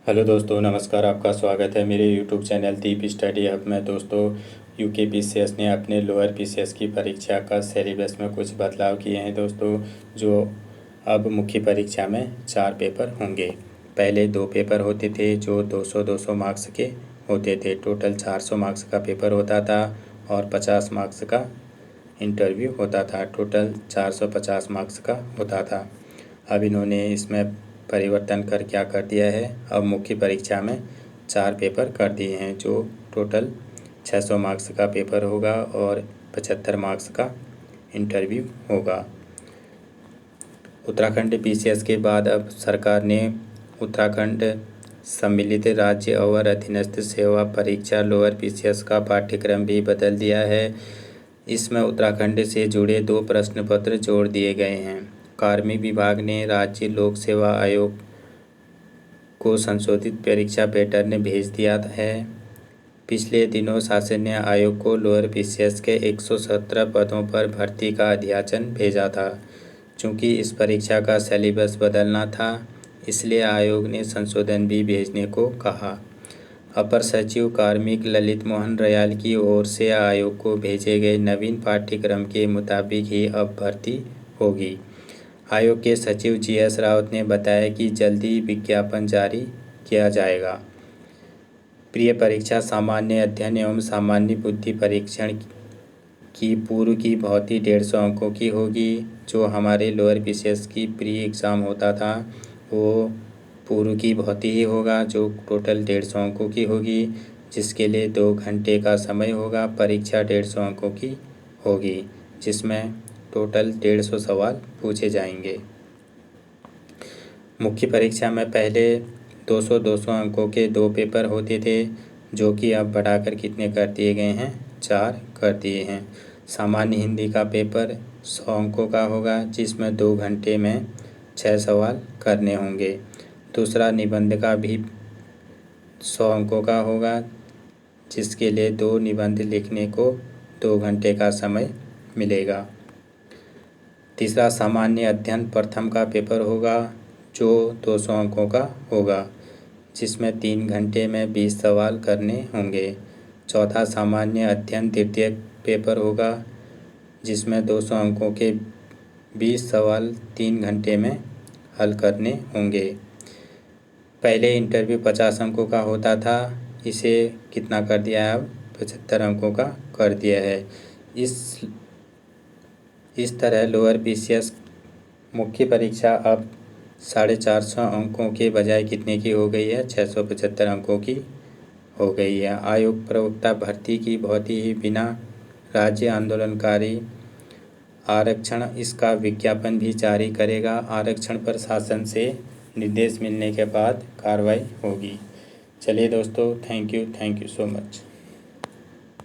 Hello दोस्तों, नमस्कार। आपका स्वागत है मेरे यूट्यूब चैनल दीप स्टडी हब में। दोस्तों, यूके पीसीएस ने अपने लोअर पीसीएस की परीक्षा का सिलेबस में कुछ बदलाव किए हैं दोस्तों। जो अब मुख्य परीक्षा में 4 पेपर होंगे। पहले 2 पेपर होते थे जो 200-200 मार्क्स के होते थे। टोटल 400 मार्क्स का पेपर होता था और 50 मार्क्स का इंटरव्यू होता था। टोटल 450 मार्क्स का होता था। अब इन्होंने इसमें परिवर्तन कर क्या कर दिया है, अब मुख्य परीक्षा में 4 पेपर कर दिए हैं जो टोटल 600 मार्क्स का पेपर होगा और 75 मार्क्स का इंटरव्यू होगा। उत्तराखंड पीसीएस के बाद अब सरकार ने उत्तराखंड सम्मिलित राज्य और अधीनस्थ सेवा परीक्षा लोअर पीसीएस का पाठ्यक्रम भी बदल दिया है। इसमें उत्तराखंड से जुड़े 2 प्रश्न पत्र जोड़ दिए गए हैं। कार्मिक विभाग ने राज्य लोक सेवा आयोग को संशोधित परीक्षा पैटर्न भेज दिया है। पिछले दिनों शासन ने आयोग को लोअर पीसीएस के 117 पदों पर भर्ती का अध्याचन भेजा था। चूँकि इस परीक्षा का सिलेबस बदलना था, इसलिए आयोग ने संशोधन भी भेजने को कहा। अपर सचिव कार्मिक ललित मोहन रयाल की ओर से आयोग को भेजे गए नवीन पाठ्यक्रम के मुताबिक ही अब भर्ती होगी। आयोग के सचिव जीएस रावत ने बताया कि जल्दी विज्ञापन जारी किया जाएगा। प्रिय परीक्षा सामान्य अध्ययन एवं सामान्य बुद्धि परीक्षण की पूर्व की भौती 150 अंकों की होगी। जो हमारे लोअर पीसीएस की प्री एग्ज़ाम होता था वो पूर्व की भौती ही होगा, जो टोटल 150 अंकों की होगी, जिसके लिए 2 घंटे का समय होगा। परीक्षा 150 अंकों की होगी, जिसमें टोटल 150 सवाल पूछे जाएंगे। मुख्य परीक्षा में पहले 200-200 अंकों के 2 पेपर होते थे, जो कि अब बढ़ाकर कितने कर दिए गए हैं, 4 कर दिए हैं। सामान्य हिंदी का पेपर 100 अंकों का होगा, जिसमें 2 घंटे में 6 सवाल करने होंगे। दूसरा निबंध का भी 100 अंकों का होगा, जिसके लिए 2 निबंध लिखने को 2 घंटे का समय मिलेगा। तीसरा सामान्य अध्ययन प्रथम का पेपर होगा, जो 200 अंकों का होगा, जिसमें 3 घंटे में 20 सवाल करने होंगे। चौथा सामान्य अध्ययन द्वितीय पेपर होगा, जिसमें 200 अंकों के 20 सवाल 3 घंटे में हल करने होंगे। पहले इंटरव्यू 50 अंकों का होता था, इसे कितना कर दिया है, अब 75 अंकों का कर दिया है। इस तरह लोअर पीसीएस मुख्य परीक्षा अब 450 अंकों के बजाय कितने की हो गई है, 675 अंकों की हो गई है। आयोग प्रवक्ता भर्ती की बहुत ही बिना राज्य आंदोलनकारी आरक्षण इसका विज्ञापन भी जारी करेगा। आरक्षण पर शासन से निर्देश मिलने के बाद कार्रवाई होगी। चलिए दोस्तों, थैंक यू सो मच।